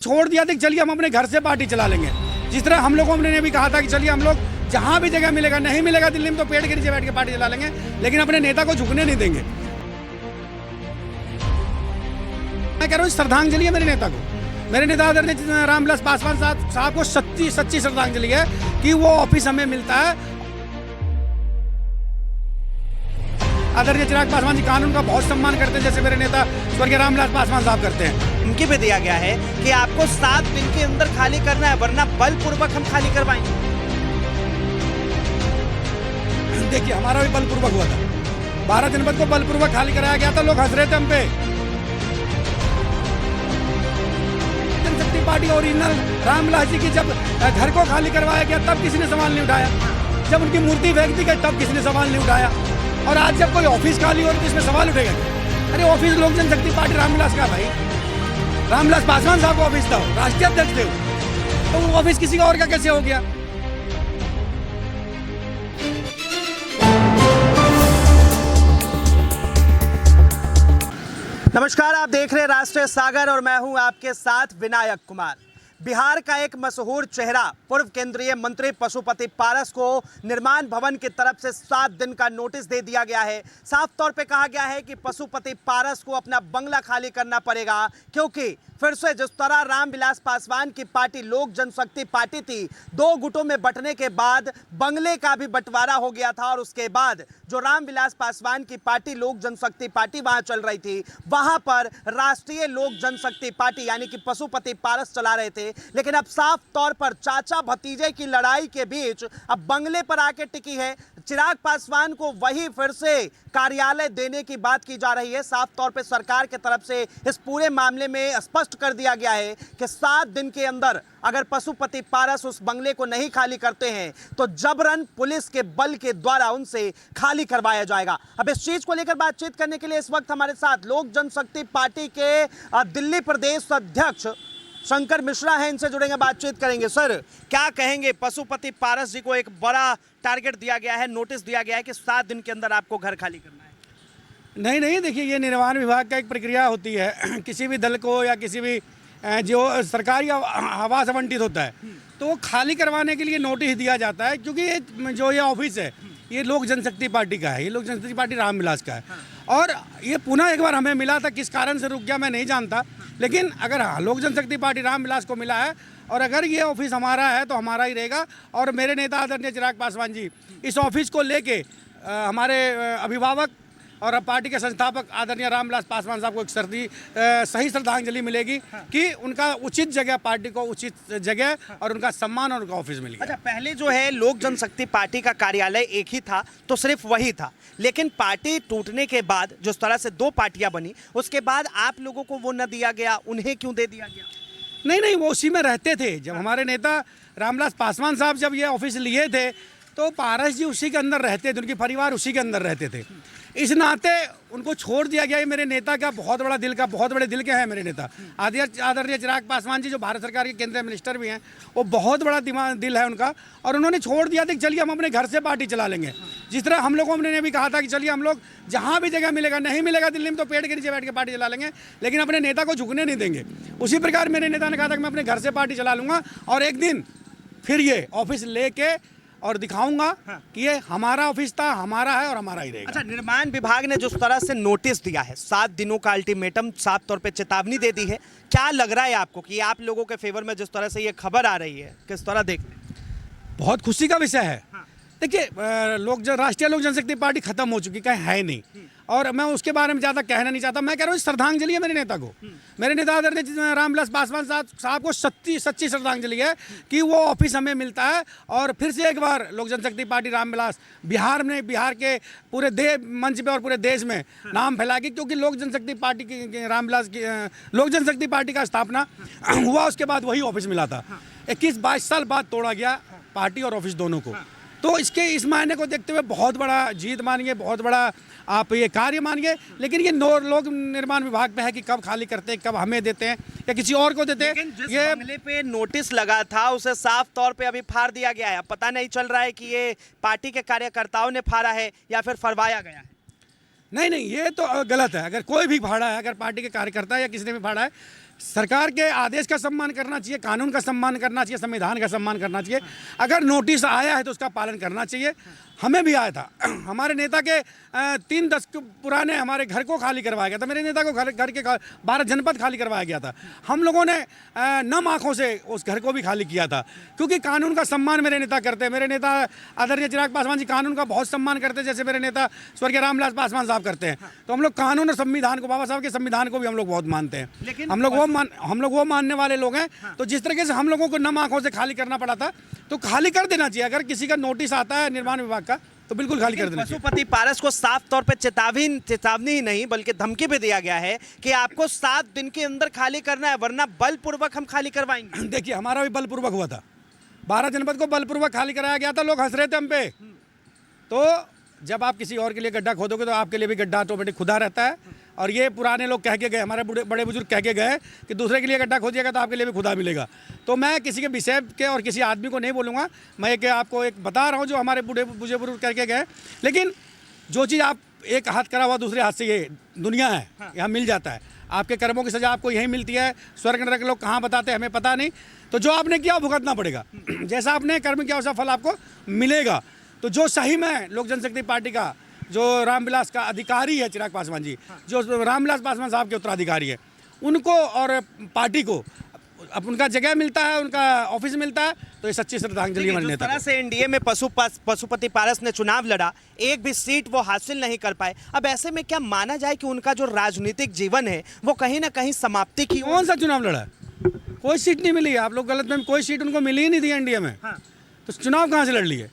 छोड़ दिया था कि चलिए हम अपने घर से पार्टी चला लेंगे। जिस तरह हम लोगों ने भी कहा था कि चलिए हम लोग जहां भी जगह मिलेगा, नहीं मिलेगा दिल्ली में तो पेड़ के नीचे बैठ के पार्टी चला लेंगे, लेकिन अपने नेता को झुकने नहीं देंगे। मैं कह रहा हूँ श्रद्धांजलि है मेरे नेता को। मेरे नेता आदरणीय रामविलास पासवान साहब को सच्ची श्रद्धांजलि है कि वो ऑफिस हमें मिलता है। आदरणीय चिराग पासवान जी कानून का बहुत सम्मान करते हैं, जैसे मेरे नेता स्वर्गीय रामविलास पासवान साहब करते हैं। उनके पे दिया गया है कि आपको 7 दिन के अंदर खाली करना है, वरना बलपूर्वक हम खाली करवाएंगे। देखिए हमारा भी बलपूर्वक हुआ था, 12 जनपद को बलपूर्वक खाली कराया गया था। लोग हंस रहे थे हम पे। जनशक्ति पार्टी ओरिजिनल रामविलास जी की जब घर को खाली करवाया गया तब किसी ने सवाल नहीं उठाया, जब उनकी मूर्ति फेंक दी गई तब किसी ने सवाल नहीं उठाया, और आज जब कोई ऑफिस खाली हो तो इसमें सवाल उठेगा। अरे ऑफिस लोक जनशक्ति पार्टी रामविलास का भाई, रामविलास पासवान साहब का ऑफिस था, राष्ट्रीय अध्यक्ष थे, तो वो ऑफिस किसी और का कैसे हो गया? नमस्कार, आप देख रहे हैं राष्ट्रीय सागर और मैं हूं आपके साथ विनायक कुमार। बिहार का एक मशहूर चेहरा पूर्व केंद्रीय मंत्री पशुपति पारस को निर्माण भवन की तरफ से 7 दिन का नोटिस दे दिया गया है। साफ तौर पे कहा गया है कि पशुपति पारस को अपना बंगला खाली करना पड़ेगा, क्योंकि फिर से जिस तरह रामविलास पासवान की पार्टी लोक जनशक्ति पार्टी थी, 2 गुटों में बंटने के बाद बंगले का भी बंटवारा हो गया था, और उसके बाद जो रामविलास पासवान की पार्टी लोक जनशक्ति पार्टी वहां चल रही थी, वहां पर राष्ट्रीय लोक जनशक्ति पार्टी यानी कि पशुपति पारस चला रहे थे। लेकिन अब साफ तौर पर चाचा भतीजे की लड़ाई के बीच अब बंगले पर आके टिकी है। चिराग पासवान को वही फिर से कार्यालय देने की बात की जा रही है। साफ तौर पे सरकार की तरफ से इस पूरे मामले में स्पष्ट कर दिया गया है कि 7 दिन के अंदर अगर पशुपति पारस उस बंगले को नहीं खाली करते हैं तो जबरन पुलिस के बल के द्वारा उनसे खाली करवाया जाएगा। अब इस चीज को लेकर बातचीत करने के लिए इस वक्त हमारे साथ लोक जनशक्ति पार्टी के दिल्ली प्रदेश अध्यक्ष शंकर मिश्रा हैं, इनसे जुड़ेंगे, बातचीत करेंगे। सर, क्या कहेंगे? पशुपति पारस जी को एक बड़ा टारगेट दिया गया है, नोटिस दिया गया है कि 7 दिन के अंदर आपको घर खाली करना है। नहीं, देखिए ये निर्माण विभाग का एक प्रक्रिया होती है। किसी भी दल को या किसी भी जो सरकारी आवास आवंटित होता है तो वो खाली करवाने के लिए नोटिस दिया जाता है, क्योंकि ये ऑफिस है ये लोक जनशक्ति पार्टी का है, ये लोक जनशक्ति पार्टी रामविलास का है। और ये पुनः एक बार हमें मिला था, किस कारण से रुक गया मैं नहीं जानता, लेकिन अगर लोक जनशक्ति पार्टी रामविलास को मिला है और अगर ये ऑफिस हमारा है तो हमारा ही रहेगा। और मेरे नेता आदरणीय चिराग पासवान जी इस ऑफिस को लेके हमारे अभिभावक और अब पार्टी के संस्थापक आदरणीय रामविलास पासवान साहब को एक सही श्रद्धांजलि मिलेगी कि उनका उचित जगह, पार्टी को उचित जगह और उनका सम्मान और उनका ऑफिस मिल गया। अच्छा, पहले जो है लोक जनशक्ति पार्टी का कार्यालय एक ही था, तो सिर्फ वही था, लेकिन पार्टी टूटने के बाद जिस तरह से 2 पार्टियां बनी, उसके बाद आप लोगों को वो न दिया गया, उन्हें क्यों दे दिया गया? नहीं, वो उसी में रहते थे। जब हमारे नेता रामविलास पासवान साहब जब ये ऑफिस लिए थे तो पारस जी उसी के अंदर रहते थे, उनके परिवार उसी के अंदर रहते थे। इस नाते उनको छोड़ दिया गया। ये मेरे नेता का बहुत बड़े दिल के हैं मेरे नेता आदरणीय चिराग पासवान जी, जो भारत सरकार के केंद्रीय मिनिस्टर भी हैं, वो बहुत बड़ा दिल है उनका, और उन्होंने छोड़ दिया था कि चलिए हम अपने घर से पार्टी चला लेंगे। जिस तरह हम लोगों ने भी कहा था कि चलिए हम लोग जहाँ भी जगह मिलेगा, नहीं मिलेगा दिल्ली में तो पेड़ के नीचे बैठ के पार्टी चला लेंगे, लेकिन अपने नेता को झुकने नहीं देंगे। उसी प्रकार मेरे नेता ने कहा था कि मैं अपने घर से पार्टी चला लूँगा और एक दिन फिर ये ऑफिस लेके और दिखाऊंगा कि ये हमारा ऑफिस था, हमारा है और हमारा ही रहेगा। अच्छा, निर्माण विभाग ने जिस तरह से नोटिस दिया है, 7 दिनों का अल्टीमेटम, साफ तौर पे चेतावनी दे दी है, क्या लग रहा है आपको कि आप लोगों के फेवर में जिस तरह से ये खबर आ रही है, किस तरह देखते हैं? बहुत खुशी का विषय है। देखिए राष्ट्रीय लोक जनशक्ति पार्टी खत्म हो चुकी है नहीं, और मैं उसके बारे में ज़्यादा कहना नहीं चाहता। मैं कह रहा हूँ श्रद्धांजलि है मेरे नेता को। मेरे नेता आदरणीय रामविलास पासवान साहब को सच्ची श्रद्धांजलि है कि वो ऑफिस हमें मिलता है, और फिर से एक बार लोक जनशक्ति पार्टी रामविलास बिहार के पूरे मंच पे और पूरे देश में नाम फैलाएगी, क्योंकि लोक जनशक्ति पार्टी की रामविलास की लोक जनशक्ति पार्टी का स्थापना हुआ, उसके बाद वही ऑफिस मिला था। 21-22 साल बाद तोड़ा गया पार्टी और ऑफिस दोनों को। तो इस मायने को देखते हुए बहुत बड़ा जीत मानिए, बहुत बड़ा आप ये कार्य मानिए, लेकिन ये लोक निर्माण विभाग पे है कि कब खाली करते हैं, कब हमें देते हैं या किसी और को देते हैं। ये बंगले पे नोटिस लगा था उसे साफ तौर पे अभी फाड़ दिया गया है। अब पता नहीं चल रहा है कि ये पार्टी के कार्यकर्ताओं ने फाड़ा है या फिर फरवाया गया है। नहीं, ये तो गलत है। अगर कोई भी फाड़ा है, अगर पार्टी के कार्यकर्ता या किसी ने भी फाड़ा है, सरकार के आदेश का सम्मान करना चाहिए, कानून का सम्मान करना चाहिए, संविधान का सम्मान करना चाहिए। अगर नोटिस आया है तो उसका पालन करना चाहिए। हमें भी आया था, हमारे नेता के 3 दशक पुराने हमारे घर को खाली करवाया गया था। मेरे नेता को घर के 12 जनपद खाली करवाया गया था। हम लोगों ने नम आंखों से उस घर को भी खाली किया था, क्योंकि कानून का सम्मान मेरे नेता करते हैं। मेरे नेता आदरणीय चिराग पासवान जी कानून का बहुत सम्मान करते हैं, जैसे मेरे नेता स्वर्गीय रामविलास पासवान साहब करते हैं। तो हम लोग कानून और संविधान को, बाबा साहब के संविधान को भी हम लोग बहुत मानते हैं। लेकिन हम लोग वो मानने वाले लोग हैं। तो जिस तरीके से हम लोगों को नम आंखों से खाली करना पड़ा था, तो खाली कर देना चाहिए। अगर किसी का नोटिस आता है निर्माण विभाग का, तो बिल्कुल खाली कर देना चाहिए। पशुपति पारस को साफ तौर पे चेतावनी ही नहीं बल्कि धमकी भी दिया गया है कि आपको 7 दिन के अंदर खाली करना है, वरना बलपूर्वक हम खाली करवाएंगे। देखिए, हमारा भी बलपूर्वक हुआ था। 12 जनपद को बलपूर्वक खाली कराया गया था। लोग हंस रहे थे हम पे। तो जब आप किसी और के लिए गड्ढा खोदोगे तो आपके लिए भी गड्ढा ऑटोमेटिक खुदा रहता है। और ये पुराने लोग कह के गए, हमारे बड़े बुजुर्ग कह के गए कि दूसरे के लिए गड्ढा खोदिएगा तो आपके लिए भी खुदा मिलेगा। तो मैं किसी के विषय के और किसी आदमी को नहीं बोलूँगा। मैं आपको एक बता रहा हूँ जो हमारे बुजुर्ग कह के गए। लेकिन जो चीज़ आप एक हाथ करा हुआ दूसरे हाथ से, ये दुनिया है, यहाँ मिल जाता है। आपके कर्मों की सज़ा आपको यहीं मिलती है। स्वर्ग नरक लोग कहाँ बताते हैं हमें पता नहीं। तो जो आपने किया भुगतना पड़ेगा। जैसा आपने कर्म किया वैसा फल आपको मिलेगा। तो जो सही में लोक जनशक्ति पार्टी का जो रामविलास का अधिकारी है चिराग पासवान जी, जो रामविलास पासवान साहब के उत्तराधिकारी है, उनको और पार्टी को अब उनका जगह मिलता है, उनका ऑफिस मिलता है, तो ये सच्ची श्रद्धांजलि हमारे नेता। जिस तरह से एनडीए में पशुपति पारस ने चुनाव लड़ा, एक भी सीट वो हासिल नहीं कर पाए। अब ऐसे में क्या माना जाए कि उनका जो राजनीतिक जीवन है वो कहीं ना कहीं समाप्ति की? कौन सा चुनाव लड़ा? कोई सीट नहीं मिली। आप लोग गलत में, कोई सीट उनको मिली ही नहीं थी एनडीए में। तो चुनाव कहाँ से लड़ लिए?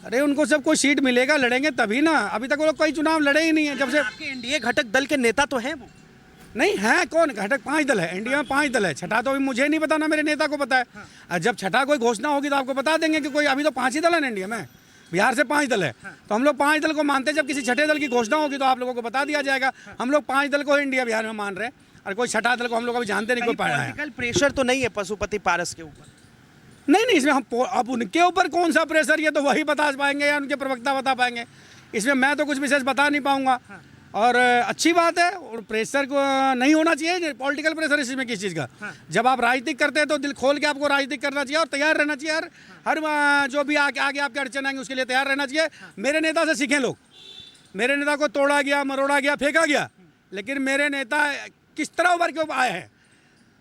अरे उनको सब कोई सीट मिलेगा, लड़ेंगे तभी ना। अभी तक वो लोग कोई चुनाव लड़े ही नहीं है। जब से आपके एनडीए घटक दल के नेता तो हैं वो? नहीं है। कौन घटक? 5 दल है एनडीए में, 5 दल है। छठा तो अभी मुझे नहीं पता, ना मेरे नेता को पता है। और जब छठा कोई घोषणा होगी तो आपको बता देंगे कि कोई। अभी तो 5 ही दल है एनडीए में, बिहार से 5 दल है। तो हम लोग 5 दल को मानते हैं। जब किसी छठे दल की घोषणा होगी तो आप लोगों को बता दिया जाएगा। हम लोग 5 दल को इंडिया बिहार में मान रहे हैं, और कोई छठा दल को हम लोग अभी जानते नहीं कोई पाया है। पॉलिटिकल प्रेशर तो नहीं है पशुपति पारस के ऊपर? नहीं, इसमें हम अब उनके ऊपर कौन सा प्रेशर, ये तो वही बता पाएंगे या उनके प्रवक्ता बता पाएंगे। इसमें मैं तो कुछ विशेष बता नहीं पाऊंगा। और अच्छी बात है, और प्रेशर को नहीं होना चाहिए। पॉलिटिकल प्रेशर इसमें किस चीज़ का? जब आप राजनीतिक करते हैं तो दिल खोल के आपको राजनीतिक करना चाहिए और तैयार रहना चाहिए। हर जो भी आगे आपके अड़चन आएंगे उसके लिए तैयार रहना चाहिए। मेरे नेता से सीखें लोग। मेरे नेता को तोड़ा गया, मरोड़ा गया, फेंका गया, लेकिन मेरे नेता किस तरह उभर के आए हैं।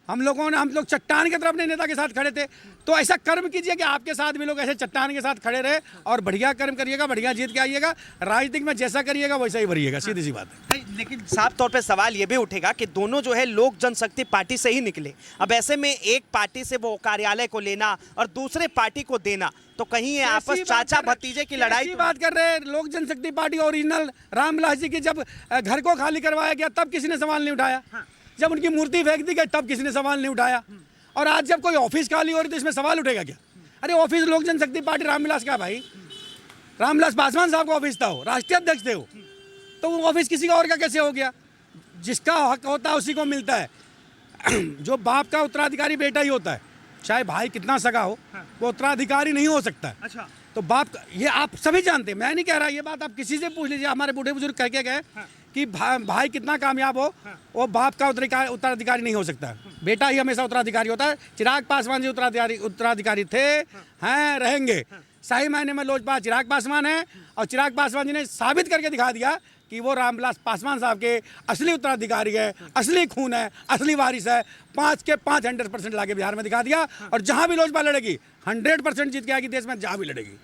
हम लोग चट्टान की तरफ अपने नेता के साथ खड़े थे। तो ऐसा कर्म कीजिए कि आपके साथ भी लोग ऐसे चट्टान के साथ खड़े रहे, और बढ़िया कर्म करिएगा, बढ़िया जीत के आइएगा। राजनीतिक में जैसा करिएगा वैसा ही भरिएगा, सीधी सी बात है। लेकिन साफ तौर पे सवाल ये भी उठेगा कि दोनों जो है लोक जनशक्ति पार्टी से ही निकले। अब ऐसे में एक पार्टी से वो कार्यालय को लेना और दूसरे पार्टी को देना, तो कहीं ये आपस चाचा भतीजे की लड़ाई बात कर रहे हैं। लोक जनशक्ति पार्टी ओरिजिनल रामविलास जी की जब घर को खाली करवाया गया तब किसी ने सवाल नहीं उठाया। जब उनकी मूर्ति फेंक दी गई तब किसी ने सवाल नहीं उठाया। और आज जब कोई ऑफिस खाली हो रही तो इसमें सवाल उठेगा क्या? अरे ऑफिस लोक जनशक्ति पार्टी रामविलास का भाई, रामविलास पासवान साहब का ऑफिस था, वो राष्ट्रीय अध्यक्ष थे वो। तो वो ऑफिस किसी का और का कैसे हो गया? जिसका हक होता है उसी को मिलता है। जो बाप का उत्तराधिकारी बेटा ही होता है, चाहे भाई कितना सगा हो, वो उत्तराधिकारी नहीं हो सकता। अच्छा, तो बाप का, ये आप सभी जानते हैं, मैं नहीं कह रहा। ये बात आप किसी से पूछ लीजिए। हमारे बूढ़े बुजुर्ग कह के गए कि भाई कितना कामयाब हो, वो बाप का उत्तराधिकारी नहीं हो सकता। बेटा ही हमेशा उत्तराधिकारी होता है। चिराग पासवान जी उत्तराधिकारी थे, हैं, रहेंगे। सही मायने में लोजपा चिराग पासवान है, और चिराग पासवान जी ने साबित करके दिखा दिया कि वो रामविलास पासवान साहब के असली उत्तराधिकारी है, असली खून है, असली वारिस है। 5 के 5 100% लाके बिहार में दिखा दिया। और जहां भी लोजपा लड़ेगी 100% जीत के आएगी देश में, जहां भी लड़ेगी।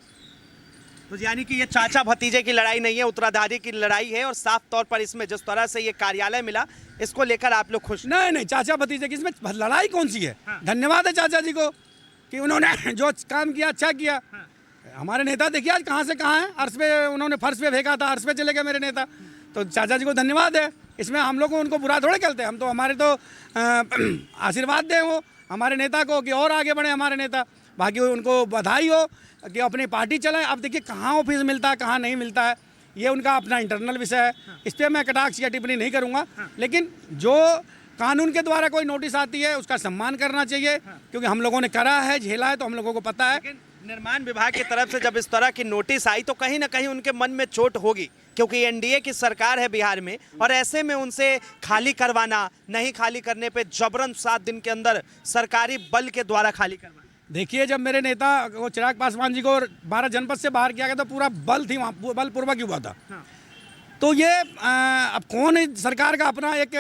तो यानी कि ये चाचा भतीजे की लड़ाई नहीं है, उत्तराधिकारी की लड़ाई है। और साफ तौर पर इसमें जिस तरह से ये कार्यालय मिला, इसको लेकर आप लोग खुश? नहीं, चाचा भतीजे की इसमें लड़ाई कौन सी है? धन्यवाद है चाचा जी को कि उन्होंने जो काम किया अच्छा किया। हमारे नेता देखिए आज कहाँ से कहाँ है। अर्श पे उन्होंने फर्श पे फेंका था, अर्श पे चले गए मेरे नेता। तो चाचा जी को धन्यवाद है। इसमें हम लोग उनको बुरा थोड़े कहते हैं। हम तो, हमारे तो आशीर्वाद दें वो हमारे नेता को कि और आगे बढ़े हमारे नेता। बाकी उनको बधाई हो कि अपनी पार्टी चलाएं। अब देखिए कहाँ ऑफिस मिलता है, कहाँ नहीं मिलता है, ये उनका अपना इंटरनल विषय है। इस पर मैं कटाक्ष या टिप्पणी नहीं करूँगा। लेकिन जो कानून के द्वारा कोई नोटिस आती है उसका सम्मान करना चाहिए, क्योंकि हम लोगों ने करा है, झेला है, तो हम लोगों को पता है। निर्माण विभाग की तरफ से जब इस तरह की नोटिस आई तो कहीं ना कहीं उनके मन में चोट होगी। क्योंकि एनडीए की सरकार है बिहार में, और ऐसे में उनसे खाली करवाना, नहीं खाली करने पे जबरन 7 दिन के अंदर सरकारी बल के द्वारा खाली करवाना। देखिए, जब मेरे नेता वो चिराग पासवान जी को 12 जनपद से बाहर किया गया तो पूरा बल थी वहाँ, बलपूर्वक हुआ था। तो ये अब कौन है, सरकार का अपना एक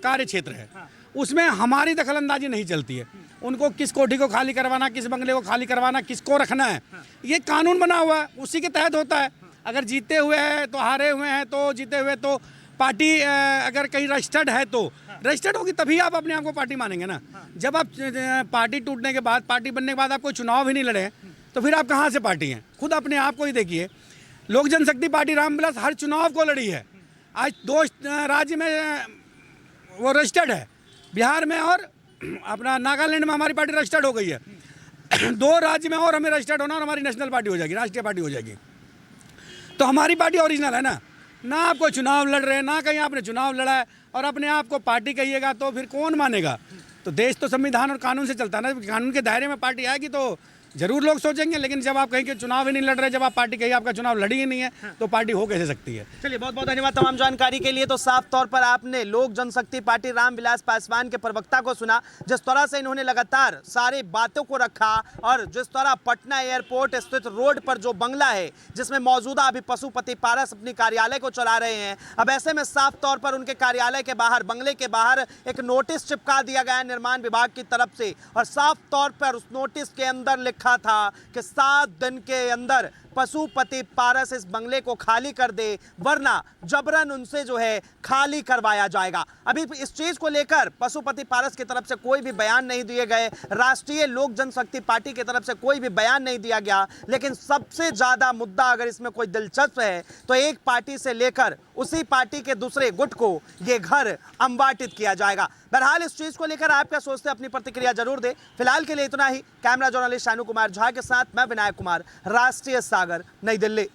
कार्य क्षेत्र है, उसमें हमारी दखलंदाजी नहीं चलती है। उनको किस कोठी को खाली करवाना, किस बंगले को खाली करवाना, किसको रखना है, ये कानून बना हुआ है, उसी के तहत होता है। अगर जीते हुए हैं तो, हारे हुए हैं तो, जीते हुए तो पार्टी अगर कहीं रजिस्टर्ड है तो रजिस्टर्ड होगी, तभी आप अपने आप को पार्टी मानेंगे ना। जब आप पार्टी टूटने के बाद, पार्टी बनने के बाद आप कोई चुनाव ही नहीं लड़े तो फिर आप कहाँ से पार्टी हैं? खुद अपने आप को ही देखिए। लोक जनशक्ति पार्टी रामविलास हर चुनाव को लड़ी है। आज 2 राज्य में वो रजिस्टर्ड है, बिहार में और अपना नागालैंड में हमारी पार्टी रजिस्टर्ड हो गई है। 2 राज्य में और हमें रजिस्टर्ड होना और हमारी नेशनल पार्टी हो जाएगी, राष्ट्रीय पार्टी हो जाएगी। तो हमारी पार्टी ओरिजिनल है ना आप कोई चुनाव लड़ रहे हैं, ना कहीं आपने चुनाव लड़ा है और अपने आप को पार्टी कहिएगा तो फिर कौन मानेगा? तो देश तो संविधान और कानून से चलता है ना। कानून के दायरे में पार्टी आएगी तो जरूर लोग सोचेंगे, लेकिन जब आप कहीं के चुनाव ही नहीं लड़ रहे, जब आप पार्टी कहीं आपका चुनाव लड़ी ही नहीं है, तो पार्टी हो कैसे सकती है? चलिए, बहुत बहुत धन्यवाद तमाम जानकारी के लिए। तो साफ तौर पर आपने लोक जनशक्ति पार्टी रामविलास पासवान के प्रवक्ता को सुना, जिस तरह से इन्होंने लगातार सारी बातों को रखा, और जिस तरह पटना एयरपोर्ट स्थित रोड पर जो बंगला है जिसमें मौजूदा अभी पशुपति पारस अपनी कार्यालय को चला रहे हैं, अब ऐसे में साफ तौर पर उनके कार्यालय के बाहर, बंगले के बाहर एक नोटिस चिपका दिया गया है निर्माण विभाग की तरफ से, और साफ तौर पर उस नोटिस के अंदर लिखा था कि 7 दिन के अंदर पशुपति पारस इस बंगले को खाली कर दे, वरना जबरन उनसे जो है खाली करवाया जाएगा। अभी इस चीज को लेकर पशुपति पारस की तरफ से कोई भी बयान नहीं दिए गए, राष्ट्रीय लोक जनशक्ति पार्टी की तरफ से कोई भी बयान नहीं दिया गया। लेकिन सबसे ज्यादा मुद्दा अगर इसमें कोई दिलचस्प है तो एक पार्टी से लेकर उसी पार्टी के दूसरे गुट को ये घर अम्बाटित किया जाएगा। बहरहाल इस चीज को लेकर आप क्या सोचते हैं, अपनी प्रतिक्रिया जरूर दें। फिलहाल के लिए इतना ही। कैमरा जर्नलिस्ट शानू कुमार झा के साथ मैं विनायक कुमार, राष्ट्रीय सागर, नई दिल्ली।